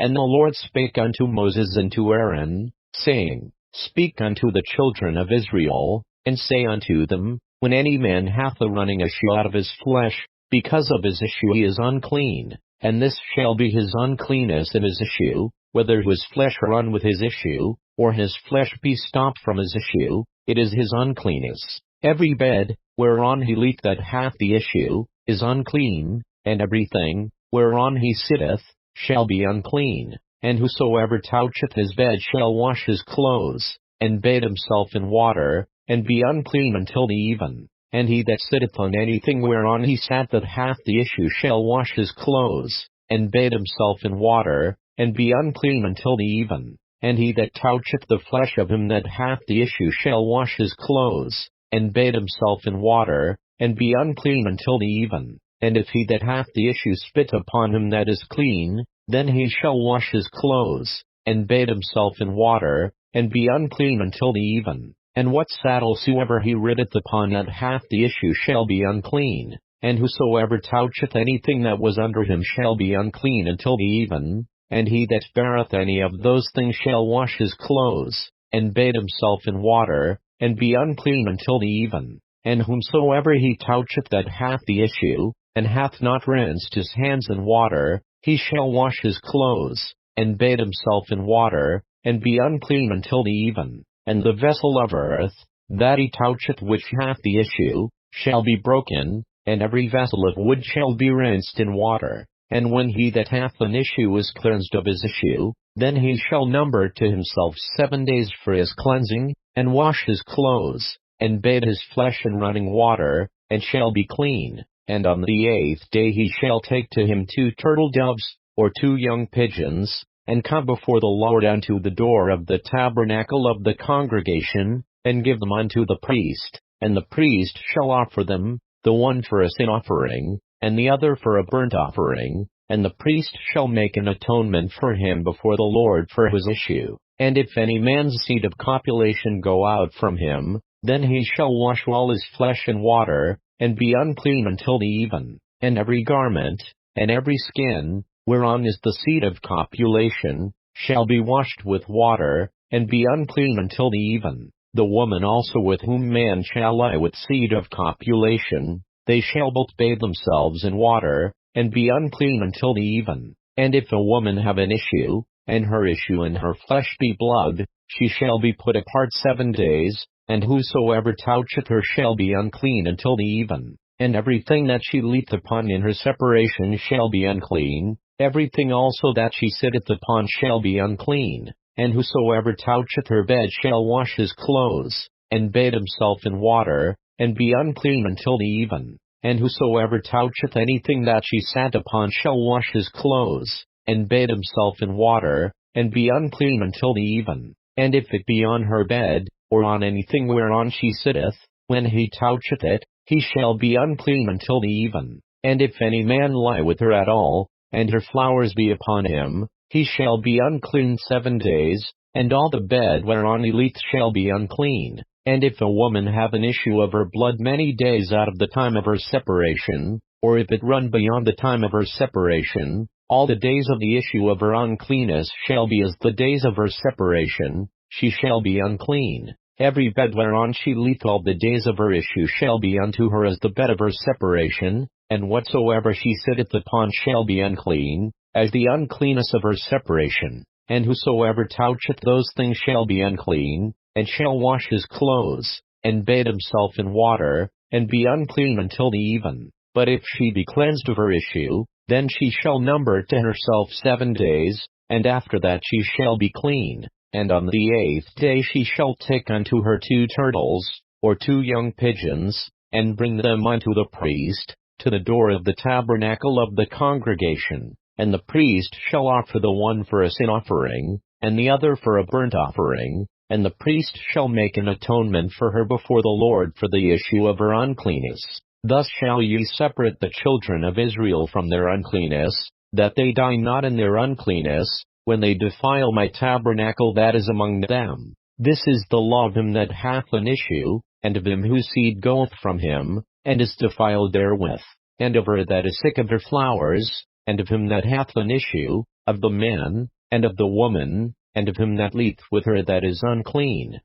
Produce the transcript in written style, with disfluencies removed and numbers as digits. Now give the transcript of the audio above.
And the Lord spake unto Moses and to Aaron, saying, Speak unto the children of Israel, and say unto them, When any man hath a running issue out of his flesh, because of his issue he is unclean, and this shall be his uncleanness in his issue, whether his flesh run with his issue, or his flesh be stopped from his issue, it is his uncleanness. Every bed, whereon he lieth that hath the issue, is unclean, and everything, whereon he sitteth, shall be unclean. And whosoever toucheth his bed shall wash his clothes, and bathe himself in water, and be unclean until the even. And he that sitteth on anything whereon he sat that hath the issue shall wash his clothes, and bathe himself in water, and be unclean until the even. And he that toucheth the flesh of him that hath the issue shall wash his clothes, and bathe himself in water, and be unclean until the even. And if he that hath the issue spit upon him that is clean, then he shall wash his clothes, and bathe himself in water, and be unclean until the even. And what saddle soever he riddeth upon that hath the issue shall be unclean. And whosoever toucheth anything that was under him shall be unclean until the even. And he that beareth any of those things shall wash his clothes, and bathe himself in water, and be unclean until the even. And whomsoever he toucheth that hath the issue, and hath not rinsed his hands in water, he shall wash his clothes, and bathe himself in water, and be unclean until the even. And the vessel of earth, that he toucheth which hath the issue, shall be broken, and every vessel of wood shall be rinsed in water. And when he that hath an issue is cleansed of his issue, then he shall number to himself 7 days for his cleansing, and wash his clothes, and bathe his flesh in running water, and shall be clean. And on the 8th day he shall take to him 2 turtle doves, or 2 young pigeons, and come before the Lord unto the door of the tabernacle of the congregation, and give them unto the priest. And the priest shall offer them, the one for a sin offering, and the other for a burnt offering, and the priest shall make an atonement for him before the Lord for his issue. And if any man's seed of copulation go out from him, then he shall wash all his flesh in water, and be unclean until the even. And every garment, and every skin, whereon is the seed of copulation, shall be washed with water, and be unclean until the even. The woman also with whom man shall lie with seed of copulation, they shall both bathe themselves in water, and be unclean until the even. And if a woman have an issue, and her issue in her flesh be blood, she shall be put apart 7 days, and whosoever toucheth her shall be unclean until the even. And everything that she lieth upon in her separation shall be unclean, everything also that she sitteth upon shall be unclean. And whosoever toucheth her bed shall wash his clothes, and bathe himself in water, and be unclean until the even. And whosoever toucheth anything that she sat upon shall wash his clothes, and bathe himself in water, and be unclean until the even. And if it be on her bed, or on anything whereon she sitteth, when he toucheth it, he shall be unclean until the even. And if any man lie with her at all, and her flowers be upon him, he shall be unclean 7 days, and all the bed whereon he lieth shall be unclean. And if a woman have an issue of her blood many days out of the time of her separation, or if it run beyond the time of her separation, all the days of the issue of her uncleanness shall be as the days of her separation, she shall be unclean. Every bed whereon she lieth all the days of her issue shall be unto her as the bed of her separation, and whatsoever she sitteth upon shall be unclean, as the uncleanness of her separation. And whosoever toucheth those things shall be unclean, and shall wash his clothes, and bathe himself in water, and be unclean until the even. But if she be cleansed of her issue, then she shall number to herself 7 days, and after that she shall be clean. And on the 8th day she shall take unto her 2 turtles, or 2 young pigeons, and bring them unto the priest, to the door of the tabernacle of the congregation. And the priest shall offer the one for a sin offering, and the other for a burnt offering, and the priest shall make an atonement for her before the Lord for the issue of her uncleanness. Thus shall ye separate the children of Israel from their uncleanness, that they die not in their uncleanness, when they defile my tabernacle that is among them. This is the law of him that hath an issue, and of him whose seed goeth from him, and is defiled therewith, and of her that is sick of her flowers, and of him that hath an issue, of the man, and of the woman, and of him that lieth with her that is unclean.